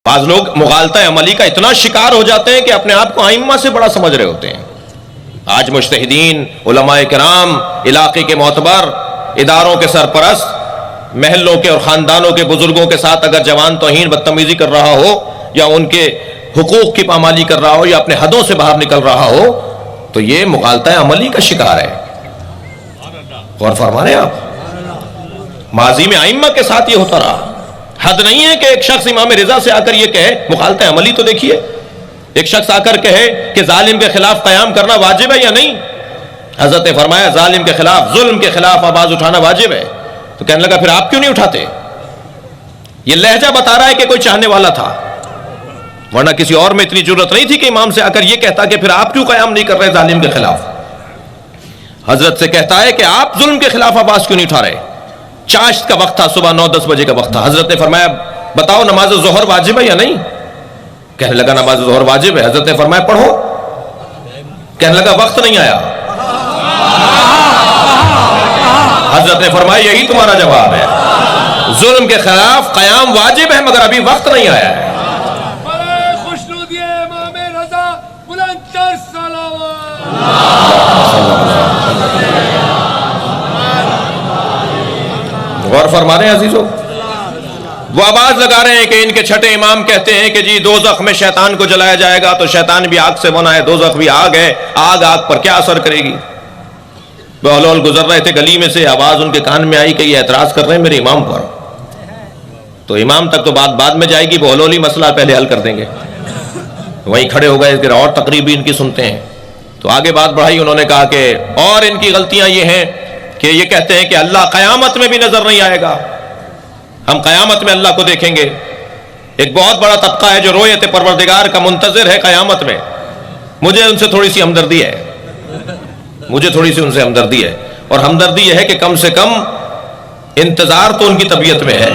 بعض لوگ مغالطہ عملی کا اتنا شکار ہو جاتے ہیں کہ اپنے آپ کو ائمہ سے بڑا سمجھ رہے ہوتے ہیں۔ آج مجتہدین، علماء کرام، علاقے کے معتبر، اداروں کے سرپرست، محلوں کے اور خاندانوں کے بزرگوں کے ساتھ اگر جوان توہین بدتمیزی کر رہا ہو یا ان کے حقوق کی پامالی کر رہا ہو یا اپنے حدوں سے باہر نکل رہا ہو تو یہ مغالطہ عملی کا شکار ہے۔ غور فرما رہے ہیں آپ؟ ماضی میں ائمہ کے ساتھ یہ ہوتا رہا۔ حد نہیں ہے کہ ایک شخص امام رضا سے آ کر یہ کہے، مغالطہ عملی تو دیکھیے، ایک شخص آ کر کہے کہ ظالم کے خلاف قیام کرنا واجب ہے یا نہیں۔ حضرت نے فرمایا ظالم کے خلاف، ظلم کے خلاف آواز اٹھانا واجب ہے۔ تو کہنے لگا پھر آپ کیوں نہیں اٹھاتے؟ یہ لہجہ بتا رہا ہے کہ کوئی چاہنے والا تھا، ورنہ کسی اور میں اتنی ضرورت نہیں تھی کہ امام سے آ کر یہ کہتا کہ پھر آپ کیوں قیام نہیں کر رہے ظالم کے خلاف۔ حضرت سے کہتا ہے کہ آپ ظلم کے خلاف آواز کیوں نہیں اٹھا رہے؟ چاشت کا وقت تھا، صبح 9-10 بجے کا وقت تھا۔ حضرت نے فرمایا بتاؤ نماز ظہر واجب ہے یا نہیں؟ کہنے لگا نماز ظہر واجب ہے۔ حضرت نے فرمایا پڑھو۔ کہنے لگا وقت نہیں آیا۔ حضرت نے فرمایا یہی تمہارا جواب ہے، ظلم کے خلاف قیام واجب ہے مگر ابھی وقت نہیں آیا ہے۔ غور فرما رہے ہیں عزیزو؟ وہ آواز لگا رہے ہیں کہ ان کے چھٹے امام کہتے ہیں کہ جی دوزخ میں شیطان کو جلایا جائے گا، تو شیطان بھی آگ سے بنا ہے، دوزخ بھی آگ ہے، آگ پر کیا اثر کرے گی؟ بہلول گزر رہے تھے گلی میں سے، آواز ان کے کان میں آئی کہ یہ اعتراض کر رہے ہیں میرے امام پر۔ تو امام تک تو بات بعد میں جائے گی، بہلول ہی مسئلہ پہلے حل کر دیں گے۔ وہیں کھڑے ہو گئے، اور تقریر بھی ان کی سنتے ہیں۔ تو آگے بات بڑھائی، انہوں نے کہا کہ اور ان کی غلطیاں یہ ہیں کہ یہ کہتے ہیں کہ اللہ قیامت میں بھی نظر نہیں آئے گا، ہم قیامت میں اللہ کو دیکھیں گے۔ ایک بہت بڑا طبقہ ہے جو رویت پروردگار کا منتظر ہے قیامت میں۔ مجھے ان سے تھوڑی سی ہمدردی ہے، مجھے تھوڑی سی ان سے ہمدردی ہے، اور ہمدردی یہ ہے کہ کم سے کم انتظار تو ان کی طبیعت میں ہے۔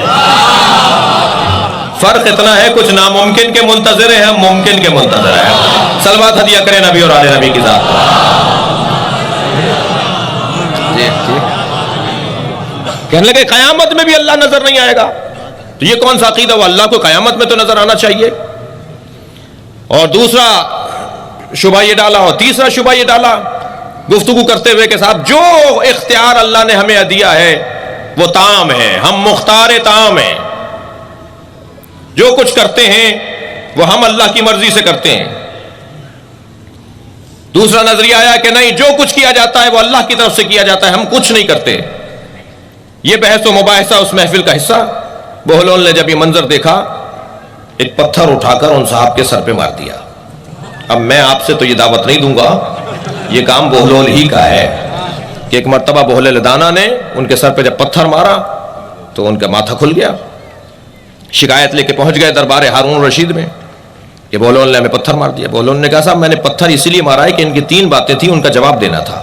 فرق اتنا ہے کچھ ناممکن کے منتظر ہیں، ہم ممکن کے منتظر ہیں۔ صلوات ہدیہ کریں نبی اور آل نبی کی ذات پر۔ کہنے لگے قیامت میں بھی اللہ نظر نہیں آئے گا، تو یہ کون سا عقیدہ؟ وہ اللہ کو قیامت میں تو نظر آنا چاہیے۔ اور دوسرا شبہ یہ ڈالا، اور تیسرا شبہ یہ ڈالا گفتگو کرتے ہوئے کہ صاحب جو اختیار اللہ نے ہمیں دیا ہے وہ تام ہے، ہم مختار تام ہیں، جو کچھ کرتے ہیں وہ ہم اللہ کی مرضی سے کرتے ہیں۔ دوسرا نظریہ آیا کہ نہیں، جو کچھ کیا جاتا ہے وہ اللہ کی طرف سے کیا جاتا ہے، ہم کچھ نہیں کرتے۔ یہ بحث و مباحثہ اس محفل کا حصہ۔ بہلول نے جب یہ منظر دیکھا، ایک پتھر اٹھا کر ان صاحب کے سر پہ مار دیا۔ اب میں آپ سے تو یہ دعوت نہیں دوں گا، یہ کام بہلول ہی کا ہے کہ ایک مرتبہ بہلول دانا نے ان کے سر پہ جب پتھر مارا تو ان کا ماتھا کھل گیا۔ شکایت لے کے پہنچ گئے دربار ہارون رشید میں کہ بہلول نے ہمیں پتھر مار دیا۔ بہلول نے کہا صاحب میں نے پتھر اسی لیے مارا ہے کہ ان کی 3 باتیں تھیں، ان کا جواب دینا تھا۔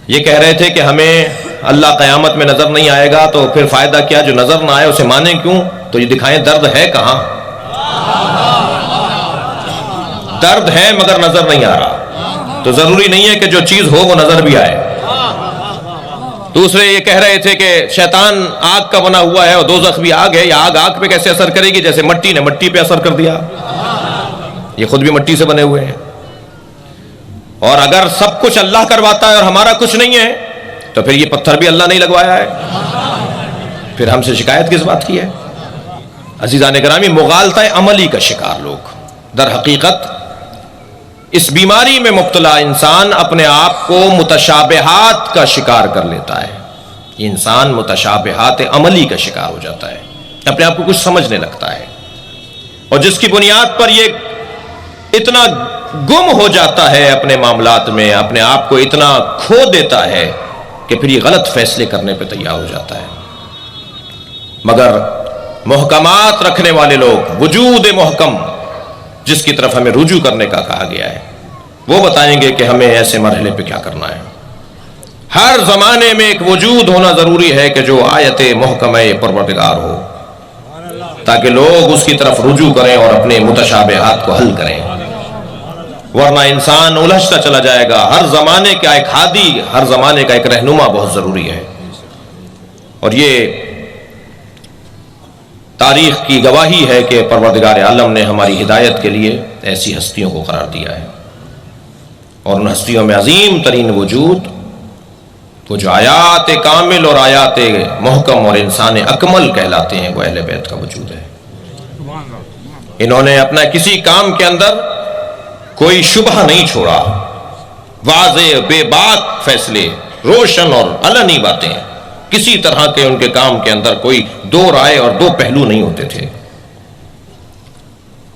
یہ کہہ رہے تھے کہ ہمیں اللہ قیامت میں نظر نہیں آئے گا، تو پھر فائدہ کیا جو نظر نہ آئے اسے مانیں کیوں؟ تو یہ دکھائیں درد ہے کہاں؟ درد ہے مگر نظر نہیں آ رہا، تو ضروری نہیں ہے کہ جو چیز ہو وہ نظر بھی آئے۔ دوسرے یہ کہہ رہے تھے کہ شیطان آگ کا بنا ہوا ہے اور دوزخ بھی آگ ہے، یا آگ پہ کیسے اثر کرے گی؟ جیسے مٹی نے مٹی پہ اثر کر دیا، یہ خود بھی مٹی سے بنے ہوئے ہیں۔ اور اگر سب کچھ اللہ کرواتا ہے اور ہمارا کچھ نہیں ہے تو پھر یہ پتھر بھی اللہ نہیں لگوایا ہے، پھر ہم سے شکایت کس بات کی ہے؟ عزیزان گرامی، مغالطہ عملی کا شکار لوگ، در حقیقت اس بیماری میں مبتلا انسان اپنے آپ کو متشابہات کا شکار کر لیتا ہے۔ یہ انسان متشابہات عملی کا شکار ہو جاتا ہے، اپنے آپ کو کچھ سمجھنے لگتا ہے، اور جس کی بنیاد پر یہ اتنا گم ہو جاتا ہے اپنے معاملات میں، اپنے آپ کو اتنا کھو دیتا ہے کہ پھر یہ غلط فیصلے کرنے پہ تیار ہو جاتا ہے۔ مگر محکمات رکھنے والے لوگ، وجود محکم جس کی طرف ہمیں رجوع کرنے کا کہا گیا ہے، وہ بتائیں گے کہ ہمیں ایسے مرحلے پہ کیا کرنا ہے۔ ہر زمانے میں ایک وجود ہونا ضروری ہے کہ جو آیت محکمہ پروردگار ہو، تاکہ لوگ اس کی طرف رجوع کریں اور اپنے متشابہات کو حل کریں، ورنہ انسان الجھتا چلا جائے گا۔ ہر زمانے کا ایک ہادی، ہر زمانے کا ایک رہنما بہت ضروری ہے، اور یہ تاریخ کی گواہی ہے کہ پروردگار عالم نے ہماری ہدایت کے لیے ایسی ہستیوں کو قرار دیا ہے، اور ان ہستیوں میں عظیم ترین وجود وہ جو آیات کامل اور آیات محکم اور انسان اکمل کہلاتے ہیں وہ اہل بیت کا وجود ہے۔ انہوں نے اپنا کسی کام کے اندر کوئی شبہ نہیں چھوڑا، واضح بے باک فیصلے، روشن اور علنی باتیں، کسی طرح کے ان کے کام کے اندر کوئی دو رائے اور دو پہلو نہیں ہوتے تھے،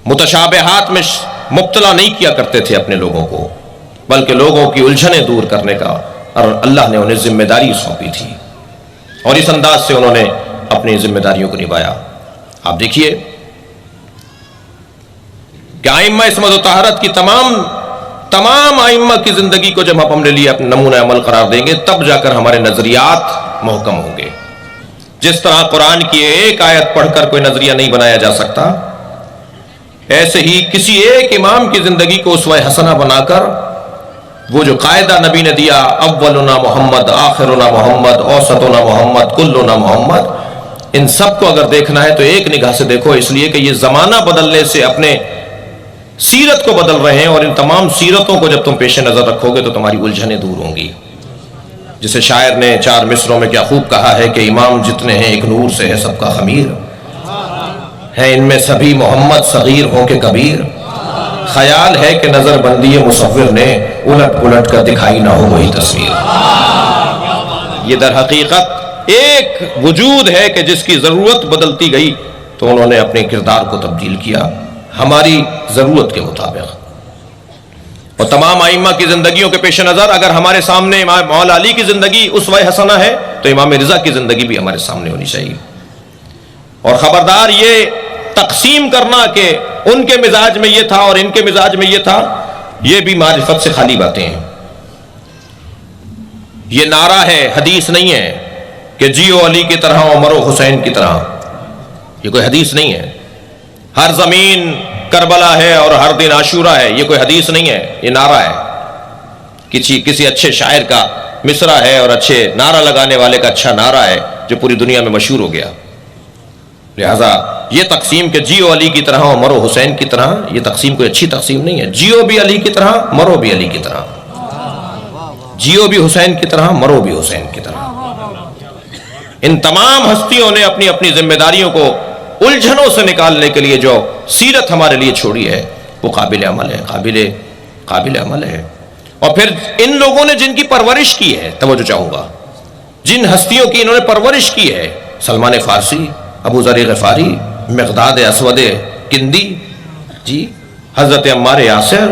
متشابہات میں مبتلا نہیں کیا کرتے تھے اپنے لوگوں کو، بلکہ لوگوں کی الجھنیں دور کرنے کا اور اللہ نے انہیں ذمہ داری سونپی تھی، اور اس انداز سے انہوں نے اپنی ذمہ داریوں کو نبھایا۔ آپ دیکھیے کہ ائمہ عصمت و طہارت کی تمام ائمہ کی زندگی کو جب ہم نے لیے اپنے نمونہ عمل قرار دیں گے تب جا کر ہمارے نظریات محکم ہوں گے۔ جس طرح قرآن کی ایک آیت پڑھ کر کوئی نظریہ نہیں بنایا جا سکتا، ایسے ہی کسی ایک امام کی زندگی کو اسوہ حسنہ بنا کر وہ جو قاعدہ نبی نے دیا، اولنا محمد، آخرنا محمد، اوسطنا محمد، کلنا محمد، ان سب کو اگر دیکھنا ہے تو ایک نگاہ سے دیکھو، اس لیے کہ یہ زمانہ بدلنے سے اپنے سیرت کو بدل رہے ہیں، اور ان تمام سیرتوں کو جب تم پیش نظر رکھو گے تو تمہاری الجھنیں دور ہوں گی۔ جسے شاعر نے 4 مصروں میں کیا خوب کہا ہے کہ امام جتنے ہیں ایک نور سے ہے سب کا خمیر، ہیں ان میں سبھی محمد صغیر ہوں کہ کبیر، خیال ہے کہ نظر بندی مصور نے الٹ پلٹ کر دکھائی نہ ہو وہی تصویر۔ یہ در حقیقت ایک وجود ہے کہ جس کی ضرورت بدلتی گئی تو انہوں نے اپنے کردار کو تبدیل کیا ہماری ضرورت کے مطابق۔ اور تمام ائمہ کی زندگیوں کے پیش نظر اگر ہمارے سامنے امام مولا علی کی زندگی اسوہ حسنہ ہے تو امام رضا کی زندگی بھی ہمارے سامنے ہونی چاہیے۔ اور خبردار یہ تقسیم کرنا کہ ان کے مزاج میں یہ تھا اور ان کے مزاج میں یہ تھا، یہ بھی معرفت سے خالی باتیں ہیں۔ یہ نعرہ ہے، حدیث نہیں ہے کہ جیو علی کی طرح اور مرو حسین کی طرح، یہ کوئی حدیث نہیں ہے۔ ہر زمین کربلا ہے اور ہر دن عاشورہ ہے، یہ کوئی حدیث نہیں ہے، یہ نعرہ ہے، کسی اچھے شاعر کا مصرع ہے اور اچھے نعرہ لگانے والے کا اچھا نعرہ ہے جو پوری دنیا میں مشہور ہو گیا۔ لہذا یہ تقسیم کہ جیو علی کی طرح اور مرو حسین کی طرح، یہ تقسیم کوئی اچھی تقسیم نہیں ہے۔ جیو بھی علی کی طرح، مرو بھی علی کی طرح، جیو بھی حسین کی طرح، مرو بھی حسین کی طرح۔ ان تمام ہستیوں نے اپنی اپنی ذمہ داریوں کو الجھنوں سے نکالنے کے لیے جو سیرت ہمارے لیے چھوڑی ہے وہ قابل عمل ہے، قابل عمل ہے۔ اور پھر ان لوگوں نے جن کی پرورش کی ہے، توجہ چاہوں گا، جن ہستیوں کی انہوں نے پرورش کی ہے، سلمان فارسی، ابو ذر غفاری، مقداد اسود کندی، جی حضرت عمار یاسر،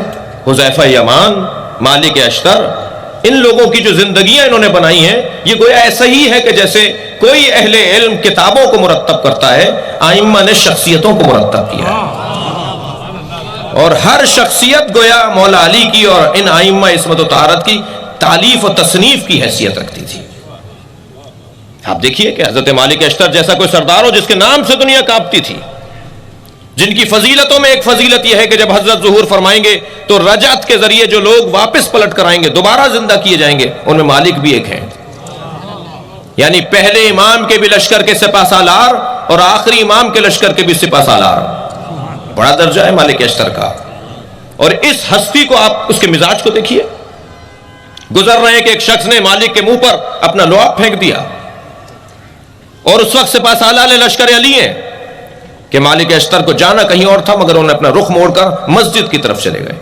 حذیفہ یمان، مالک اشتر، ان لوگوں کی جو زندگیاں انہوں نے بنائی ہیں یہ گویا ایسا ہی ہے کہ جیسے کوئی اہل علم کتابوں کو مرتب کرتا ہے، ائمہ نے شخصیتوں کو مرتب کیا ہے، اور ہر شخصیت گویا مولا علی کی اور ان ائمہ عصمت و طہارت کی تالیف و تصنیف کی حیثیت رکھتی تھی۔ آپ دیکھیے کہ حضرت مالک اشتر جیسا کوئی سردار ہو جس کے نام سے دنیا کانپتی تھی، جن کی فضیلتوں میں ایک فضیلت یہ ہے کہ جب حضرت ظہور فرمائیں گے تو رجعت کے ذریعے جو لوگ واپس پلٹ کر آئیں گے، دوبارہ زندہ کیے جائیں گے، ان میں مالک بھی ایک ہیں، یعنی پہلے امام کے بھی لشکر کے سپہ سالار اور آخری امام کے لشکر کے بھی سپہ سالار، بڑا درجہ ہے مالک اشتر کا۔ اور اس ہستی کو آپ اس کے مزاج کو دیکھیے، گزر رہے ہیں کہ ایک شخص نے مالک کے منہ پر اپنا لعاب پھینک دیا، اور اس وقت سپہ سالار لشکر علی ہیں کہ مالک اشتر کو جانا کہیں اور تھا، مگر انہوں نے اپنا رخ موڑ کر مسجد کی طرف چلے گئے،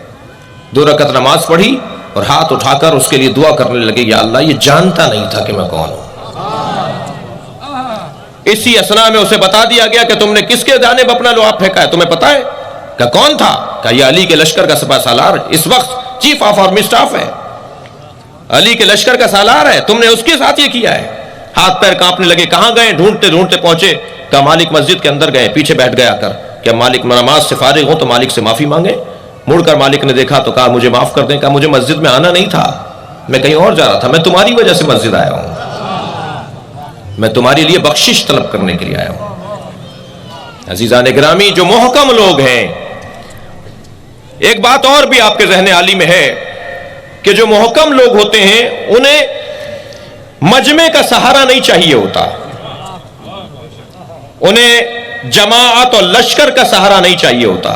2 رکعت نماز پڑھی اور ہاتھ اٹھا کر اس کے لیے دعا کرنے لگے، یا اللہ یہ جانتا نہیں تھا کہ میں کون ہوں۔ اسی اسنا میں اسے بتا دیا گیا کہ تم نے کس کے جانب اپنا لعاب پھینکا ہے، تمہیں پتا ہے؟ کہ کون تھا؟ کہ یہ علی کے لشکر کا سپہ سالار، اس وقت چیف آف آرمی سٹاف ہے، علی کے لشکر کا سالار ہے، تم نے اس کے ساتھ یہ کیا ہے۔ ہاتھ پیر کانپنے لگے، کہاں گئے؟ ڈھونڈتے ڈھونڈتے پہنچے، کہ مالک مسجد کے اندر گئے، پیچھے بیٹھ گیا کر کہ مالک نماز سے فارغ ہوں تو مالک سے معافی مانگے۔ مڑ کر مالک نے دیکھا تو کہا مجھے معاف کر دیں، کہا مجھے مسجد میں آنا نہیں تھا، میں کہیں اور جا رہا تھا، میں تمہاری وجہ سے مسجد آیا ہوں، میں تمہارے لیے بخشش طلب کرنے کے لیے آیا ہوں۔ عزیزان گرامی، جو محکم لوگ ہیں، ایک بات اور بھی آپ کے ذہن عالی میں ہے کہ جو محکم لوگ ہوتے ہیں انہیں مجمع کا سہارا نہیں چاہیے ہوتا، انہیں جماعت اور لشکر کا سہارا نہیں چاہیے ہوتا.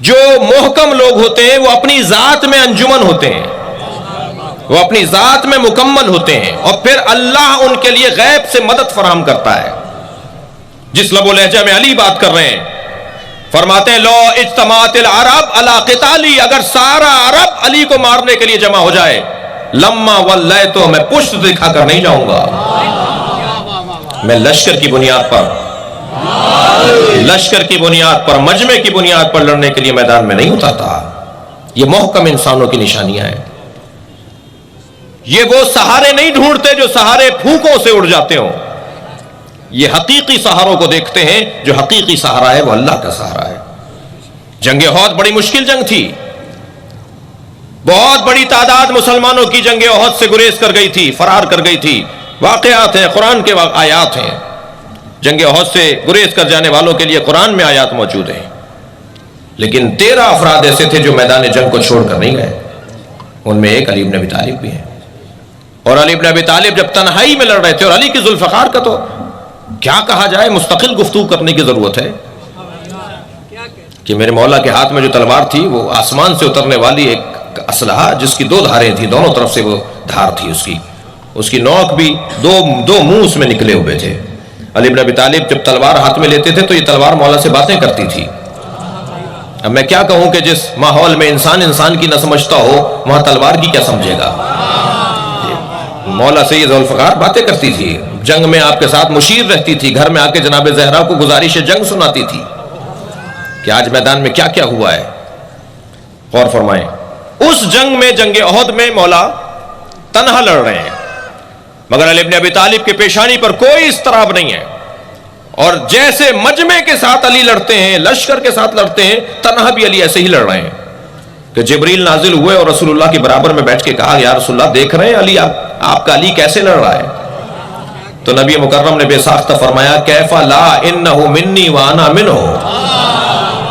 جو محکم لوگ ہوتے ہیں وہ اپنی ذات میں انجمن ہوتے ہیں, وہ اپنی ذات میں مکمل ہوتے ہیں, اور پھر اللہ ان کے لیے غیب سے مدد فراہم کرتا ہے. جس لب و لہجہ میں علی بات کر رہے ہیں, فرماتے ہیں لو اجتماعت العرب علی قتالی, اگر سارا عرب علی کو مارنے کے لیے جمع ہو جائے, لما ولیتو, میں پشت دکھا کر نہیں جاؤں گا. میں لشکر کی بنیاد پر, لشکر کی بنیاد پر, مجمع کی بنیاد پر لڑنے کے لیے میدان میں نہیں اترتا. یہ محکم انسانوں کی نشانیاں ہیں. یہ وہ سہارے نہیں ڈھونڈتے جو سہارے پھونکوں سے اڑ جاتے ہوں. یہ حقیقی سہاروں کو دیکھتے ہیں. جو حقیقی سہارا ہے وہ اللہ کا سہارا ہے. جنگ احد بڑی مشکل جنگ تھی. بہت بڑی تعداد مسلمانوں کی جنگ احد سے گریز کر گئی تھی, فرار کر گئی تھی. واقعات ہیں, قرآن کے آیات ہیں. جنگ احد سے گریز کر جانے والوں کے لیے قرآن میں آیات موجود ہیں. لیکن 13 افراد ایسے تھے جو میدان جنگ کو چھوڑ کر نہیں گئے. ان میں ایک علی بن ابی طالب بھی ہے. اور علی بن ابی طالب جب تنہائی میں لڑ رہے تھے, اور علی کی ذوالفقار کا تو کیا کہا جائے, مستقل گفتگو کرنے کی ضرورت ہے کہ میرے مولا کے ہاتھ میں جو تلوار تھی وہ آسمان سے اترنے والی ایک اسلحہ جس کی 2 دھاریں تھیں, دونوں طرف سے وہ دھار تھی. اس کی نوک بھی دو منہ اس میں نکلے ہوئے تھے. علی بن ابی طالب جب تلوار ہاتھ میں لیتے تھے تو یہ تلوار مولا سے باتیں کرتی تھی. اب میں کیا کہوں کہ جس ماحول میں انسان کی نہ سمجھتا ہو, وہاں تلوار کی کیا سمجھے گا. مولا سے یہ ذوالفقار باتیں کرتی تھی, جنگ میں آپ کے ساتھ مشیر رہتی تھی, گھر میں آ کے جناب زہرا کو گزارش جنگ سناتی تھی کہ آج میدان میں کیا کیا ہوا ہے. غور فرمائیں, اس جنگ میں, جنگ احد میں مولا تنہا لڑ رہے ہیں, مگر علی بن ابی طالب کے پیشانی پر کوئی اضطراب نہیں ہے. اور جیسے مجمع کے ساتھ علی لڑتے ہیں, لشکر کے ساتھ لڑتے ہیں, تنہا بھی علی ایسے ہی لڑ رہے ہیں کہ جبریل نازل ہوئے اور رسول اللہ کے برابر میں بیٹھ کے کہا یا رسول اللہ دیکھ رہے ہیں علی, آپ کا علی کیسے لڑ رہا ہے. تو نبی مکرم نے بے ساختہ فرمایا کیفا لا انہ منی وانا منہ,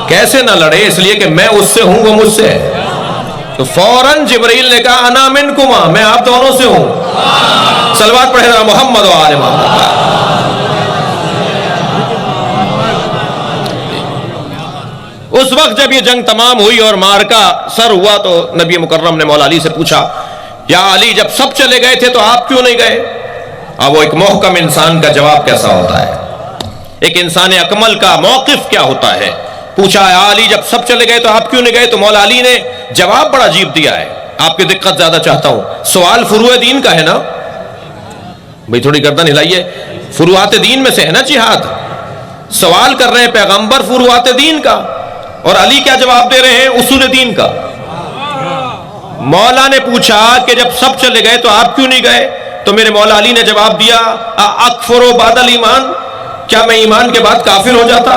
کیسے نہ لڑے, اس لیے کہ میں اس سے ہوں وہ مجھ سے ہے. تو فوراً جبریل نے کہا انا منکما, میں آپ دونوں سے ہوں. صلوات پڑھے ذرا محمد و آل محمد. اس وقت جب یہ جنگ تمام ہوئی اور مارکا سر ہوا تو نبی مکرم نے مولا علی سے پوچھا یا علی جب سب چلے گئے تھے تو آپ کیوں نہیں گئے. اب وہ ایک محکم انسان کا جواب کیسا ہوتا ہے, ایک انسان اکمل کا موقف کیا ہوتا ہے. پوچھا یا علی جب سب چلے گئے تو آپ کیوں نہیں گئے, تو مولا علی نے جواب بڑا عجیب دیا ہے. آپ کی دقت زیادہ چاہتا ہوں, سوال فروع دین کا ہے نا بھئی, تھوڑی گردن ہلائیے, فروعات دین میں سے ہے نا جہاد. سوال کر رہے ہیں پیغمبر فروعات دین کا, اور علی کیا جواب دے رہے ہیں, اصول دین کا. مولا نے پوچھا کہ جب سب چلے گئے تو آپ کیوں نہیں گئے, تو میرے مولا علی نے جواب دیا اکفر بعد الایمان, کیا میں ایمان کے بعد کافر ہو جاتا.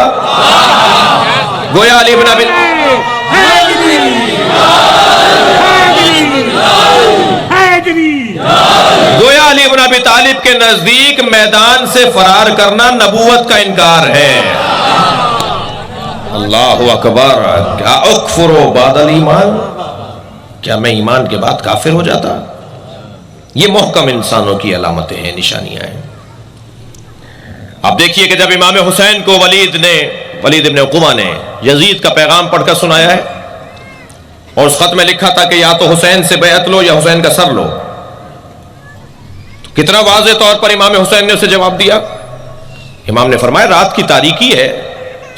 گویا علی بن ابی طالب کے نزدیک میدان سے فرار کرنا نبوت کا انکار ہے. اللہ اکبر, کیا اکفر بعد الایمان, کیا میں ایمان کے بعد کافر ہو جاتا. یہ محکم انسانوں کی علامتیں ہیں, نشانیاں ہیں. آپ دیکھیے کہ جب امام حسین کو ولید ابن عقبہ نے یزید کا پیغام پڑھ کر سنایا ہے, اور اس خط میں لکھا تھا کہ یا تو حسین سے بیعت لو یا حسین کا سر لو, تو کتنا واضح طور پر امام حسین نے اسے جواب دیا. امام نے فرمایا رات کی تاریکی ہے,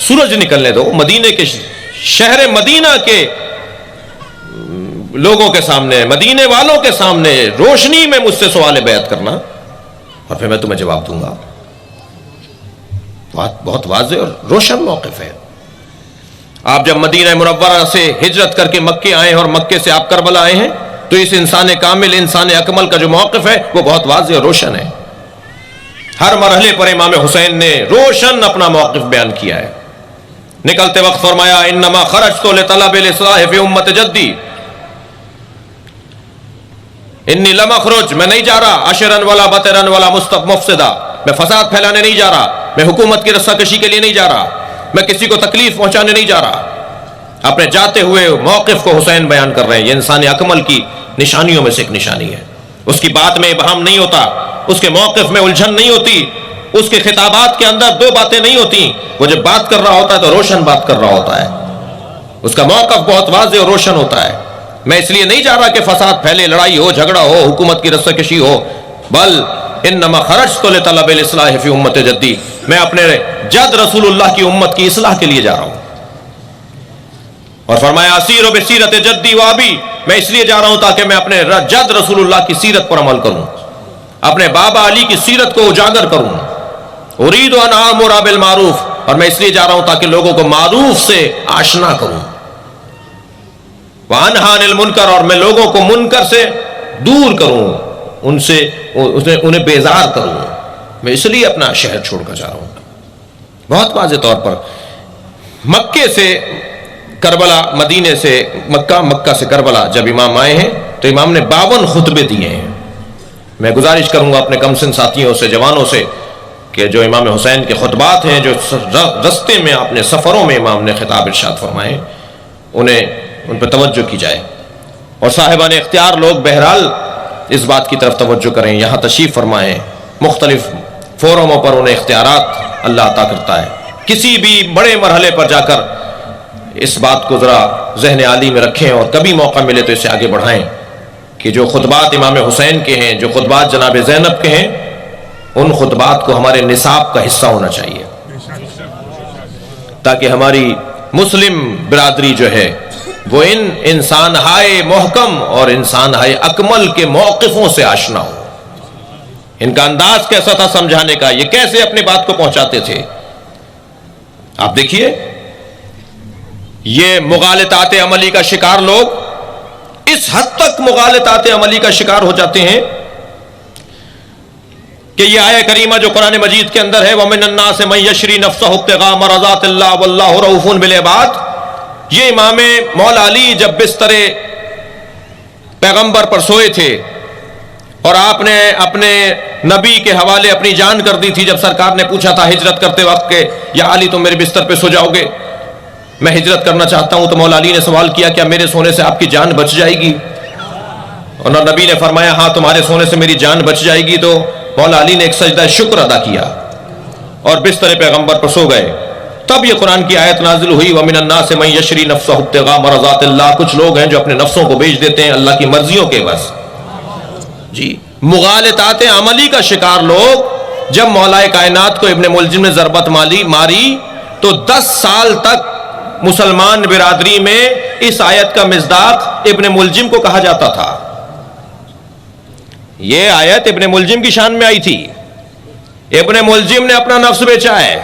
سورج نکلنے دو. مدینے کے شہر مدینہ کے لوگوں کے سامنے, مدینے والوں کے سامنے روشنی میں مجھ سے سوال بیعت کرنا, اور پھر میں تمہیں جواب دوں گا. بہت واضح اور روشن موقف ہے. آپ جب مدینہ منورہ سے ہجرت کر کے مکے آئے ہیں اور مکے سے آپ کربلا آئے ہیں, تو اس انسان کامل, انسان اکمل کا جو موقف ہے وہ بہت واضح اور روشن ہے. ہر مرحلے پر امام حسین نے روشن اپنا موقف بیان کیا ہے. نکلتے وقت فرمایا انما خرجت لطلب الاصلاح فی امت جدی, انی لم اخرج, میں نہیں جا رہا اشرن ولا بطرن ولا مفسدہ, میں فساد پھیلانے نہیں جا رہا, میں حکومت کی رسا کشی کے لیے نہیں جا رہا, میں کسی کو تکلیف پہنچانے نہیں جا رہا. اپنے جاتے ہوئے موقف کو حسین بیان کر رہے ہیں. یہ انسان اکمل کی نشانیوں میں سے ایک نشانی ہے. اس کی بات میں ابہام نہیں ہوتا, اس کے موقف میں الجھن نہیں ہوتی, اس کے خطابات کے اندر دو باتیں نہیں ہوتی. وہ جب بات کر رہا ہوتا ہے تو روشن بات کر رہا ہوتا ہے, اس کا موقف بہت واضح اور روشن ہوتا ہے. میں اس لیے نہیں چاہ رہا کہ فساد پھیلے, لڑائی ہو, جھگڑا ہو, حکومت کی رسّہ کشی ہو, بل انما خرجت لطلب الاصلاح فی امت جدی, میں اپنے جد رسول اللہ کی امت کی اصلاح کے لیے جا رہا ہوں. اور فرمایا اسیر بسیرت جدی وابی, میں اس لیے جا رہا ہوں تاکہ میں اپنے جد رسول اللہ کی سیرت پر عمل کروں, اپنے بابا علی کی سیرت کو اجاگر کروں. ارید ان آمر بالمعروف, اور میں اس لیے جا رہا ہوں تاکہ لوگوں کو معروف سے آشنا کروں. وانہا عن المنکر, اور میں لوگوں کو منکر سے دور کروں, ان سے انہیں بیزار کروں. میں اس لیے اپنا شہر چھوڑ کر جا رہا ہوں. بہت واضح طور پر مکے سے کربلا, مدینے سے مکہ, مکہ سے کربلا جب امام آئے ہیں تو امام نے 52 خطبے دیے ہیں. میں گزارش کروں گا اپنے کم سن ساتھیوں سے, جوانوں سے, کہ جو امام حسین کے خطبات ہیں, جو رستے میں اپنے سفروں میں امام نے خطاب ارشاد فرمائے, ان پہ توجہ کی جائے. اور صاحبان اختیار لوگ بہرحال اس بات کی طرف توجہ کریں, یہاں تشریف فرمائیں. مختلف فورموں پر انہیں اختیارات اللہ عطا کرتا ہے. کسی بھی بڑے مرحلے پر جا کر اس بات کو ذرا ذہن عالی میں رکھیں, اور کبھی موقع ملے تو اسے آگے بڑھائیں کہ جو خطبات امام حسین کے ہیں, جو خطبات جناب زینب کے ہیں, ان خطبات کو ہمارے نصاب کا حصہ ہونا چاہیے, تاکہ ہماری مسلم برادری جو ہے وہ ان انسان ہائے محکم اور انسان ہائے اکمل کے موقفوں سے آشنا ہو. ان کا انداز کیسا تھا سمجھانے کا, یہ کیسے اپنی بات کو پہنچاتے تھے. آپ دیکھیے یہ مغالطات عملی کا شکار لوگ اس حد تک مغالطات عملی کا شکار ہو جاتے ہیں کہ یہ آیہ کریمہ جو قرآن مجید کے اندر ہے, وَمِنَ النَّاسِ مَن يَشْرِي نَفْسَهُ ابْتِغَاءَ مَرْضَاتِ اللَّهِ وَاللَّهُ رَءُوفٌ بِالْعِبَادِ, یہ امام مولا علی جب بستر پیغمبر پر سوئے تھے اور آپ نے اپنے نبی کے حوالے اپنی جان کر دی تھی, جب سرکار نے پوچھا تھا ہجرت کرتے وقت کہ یا علی تم میرے بستر پہ سو جاؤ گے, میں ہجرت کرنا چاہتا ہوں, تو مولا علی نے سوال کیا کیا میرے سونے سے آپ کی جان بچ جائے گی؟ اور نبی نے فرمایا ہاں تمہارے سونے سے میری جان بچ جائے گی. تو مولا علی نے ایک سجدہ شکر ادا کیا اور بستر پیغمبر پر سو گئے. تب یہ قرآن کی آیت نازل ہوئی, وَمِنَ النَّاسِ مَن يَشْرِي نَفْسَهُ ابْتِغَاءَ مَرْضَاتِ اللَّهِ, کچھ لوگ ہیں جو اپنے نفسوں کو بیچ دیتے ہیں اللہ کی مرضیوں کے بس. جی مغالطات عملی کا شکار لوگ جب مولا کائنات کو ابن ملجم نے ضربت ماری تو 10 سال تک مسلمان برادری میں اس آیت کا مصداق ابن ملجم کو کہا جاتا تھا. یہ آیت ابن ملجم کی شان میں آئی تھی. ابن ملجم نے اپنا نفس بیچا ہے,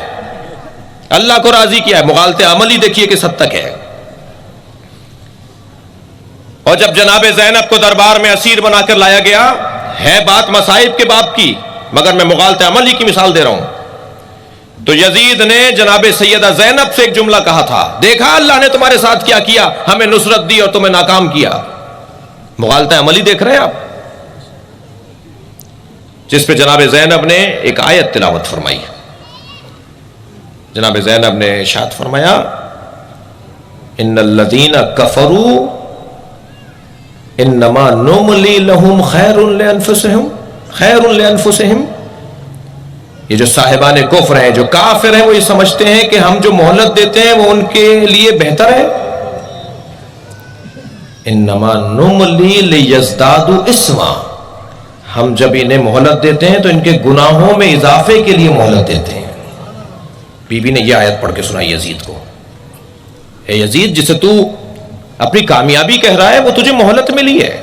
اللہ کو راضی کیا ہے. مغالطے عملی دیکھیے کس حد تک ہے. اور جب جناب زینب کو دربار میں اسیر بنا کر لایا گیا, ہے بات مصائب کے باب کی, مگر میں مغالطے عملی کی مثال دے رہا ہوں, تو یزید نے جناب سیدہ زینب سے ایک جملہ کہا تھا, دیکھا اللہ نے تمہارے ساتھ کیا کیا, ہمیں نصرت دی اور تمہیں ناکام کیا. مغالطہ عملی دیکھ رہے ہیں آپ, جس پہ جناب زینب نے ایک آیت تلاوت فرمائی. جناب زینب نے ارشاد فرمایا ان الذین کفروا انما نملی لهم خیر لانفسهم. یہ جو صاحبان کفر ہیں, جو کافر ہیں, وہ یہ سمجھتے ہیں کہ ہم جو مہلت دیتے ہیں وہ ان کے لیے بہتر ہے. انما نملی لیزدادوا اسما, ہم جب انہیں مہلت دیتے ہیں تو ان کے گناہوں میں اضافے کے لیے مہلت دیتے ہیں. بی بی نے یہ آیت پڑھ کے سنائی یزید کو, اے یزید جسے تو اپنی کامیابی کہہ رہا ہے وہ تجھے مہلت ملی ہے,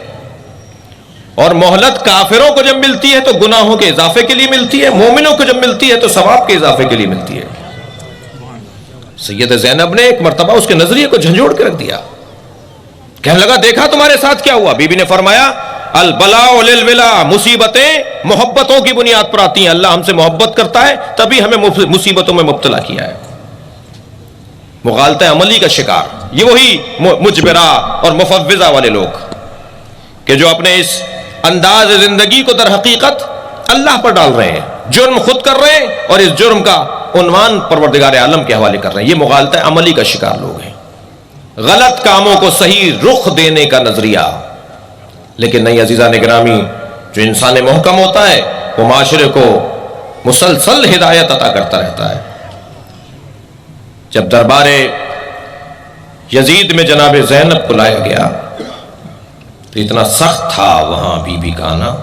اور مہلت کافروں کو جب ملتی ہے تو گناہوں کے اضافے کے لیے ملتی ہے, مومنوں کو جب ملتی ہے تو ثواب کے اضافے کے لیے ملتی ہے. سید زینب نے ایک مرتبہ اس کے نظریے کو جھنجھوڑ کے رکھ دیا, کہنے لگا دیکھا تمہارے ساتھ کیا ہوا. بی بی نے فرمایا البلاء للولا, مصیبتیں محبتوں کی بنیاد پر آتی ہیں. اللہ ہم سے محبت کرتا ہے تبھی ہمیں مصیبتوں میں مبتلا کیا ہے. مغالطہ عملی کا شکار یہ وہی مجبرہ اور مفوضہ والے لوگ کہ جو اپنے اس انداز زندگی کو در حقیقت اللہ پر ڈال رہے ہیں, جرم خود کر رہے ہیں اور اس جرم کا عنوان پروردگار عالم کے حوالے کر رہے ہیں. یہ مغالطہ عملی کا شکار لوگ ہیں. غلط کاموں کو صحیح رخ دینے کا نظریہ. لیکن نہیں عزیزان گرامی, جو انسان محکم ہوتا ہے وہ معاشرے کو مسلسل ہدایت عطا کرتا رہتا ہے۔ جب دربار یزید میں جناب زینب کو لایا گیا تو اتنا سخت تھا وہاں بی بی کا آنا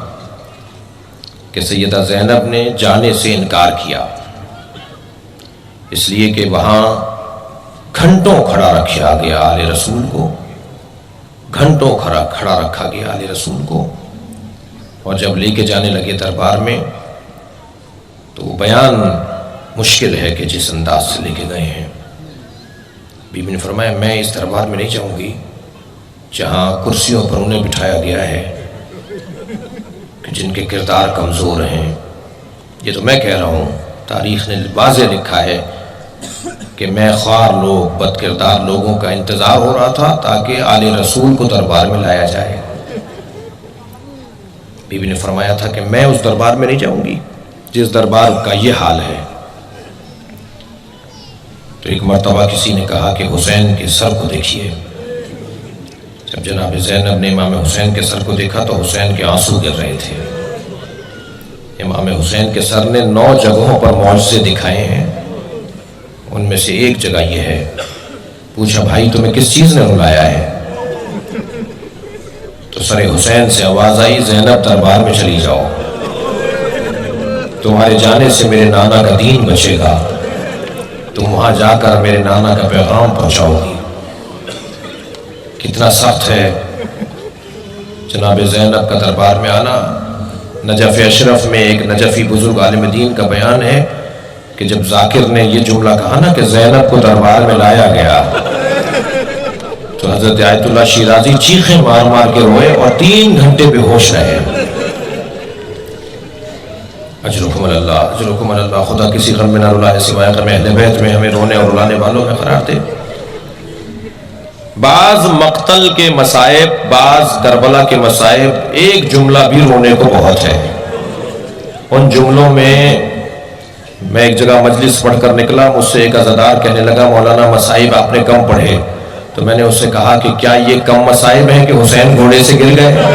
کہ سیدہ زینب نے جانے سے انکار کیا، اس لیے کہ وہاں گھنٹوں کھڑا رکھا گیا آل رسول کو، گھنٹوں کھڑا رکھا گیا آل رسول کو، اور جب لے کے جانے لگے دربار میں تو وہ بیان مشکل ہے کہ جس انداز سے لے کے گئے ہیں۔ بی بی نے فرمایا میں اس دربار میں نہیں جاؤں گی جہاں کرسیوں پر انہیں بٹھایا گیا ہے کہ جن کے کردار کمزور ہیں۔ یہ تو میں کہہ رہا ہوں، تاریخ نے واضح لکھا ہے کہ میں خوار لوگ، بد کردار لوگوں کا انتظار ہو رہا تھا تاکہ آل رسول کو دربار میں لایا جائے۔ بی بی نے فرمایا تھا کہ میں اس دربار میں نہیں جاؤں گی جس دربار کا یہ حال ہے۔ تو ایک مرتبہ کسی نے کہا کہ حسین کے سر کو دیکھیے۔ جب جناب زینب نے امام حسین کے سر کو دیکھا تو حسین کے آنسو گر رہے تھے۔ امام حسین کے سر نے 9 جگہوں پر معجزے دکھائے ہیں، ان میں سے ایک جگہ یہ ہے۔ پوچھا بھائی تمہیں کس چیز نے رلایا ہے؟ تو سر حسین سے آواز آئی زینب دربار میں چلی جاؤ، تمہارے جانے سے میرے نانا کا دین بچے گا، تم وہاں جا کر میرے نانا کا پیغام پہنچاؤ گی۔ کتنا سخت ہے جناب زینب کا دربار میں آنا۔ نجف اشرف میں ایک نجفی بزرگ عالم دین کا بیان ہے کہ جب ذاکر نے یہ جملہ کہا نا کہ زینب کو دربار میں لایا گیا تو حضرت آیت اللہ شیرازی چیخیں مار مار کے روئے اور 3 گھنٹے بے ہوش رہے۔ اجرکم اللہ، اجرکم اللہ، خدا کسی غم میں نہ رلائے سوائے غم اہل بیت میں، ہمیں رونے اور رلانے والوں میں قرار دے۔ بعض مقتل کے مصائب، بعض کربلا کے مصائب ایک جملہ بھی رونے کو بہت ہے۔ ان جملوں میں میں ایک جگہ مجلس پڑھ کر نکلا، مجھ سے ایک عزادار کہنے لگا مولانا مصائب آپ نے کم پڑھے، تو میں نے اس سے کہا کہ کیا یہ کم مصائب ہیں کہ حسین گھوڑے سے گر گئے؟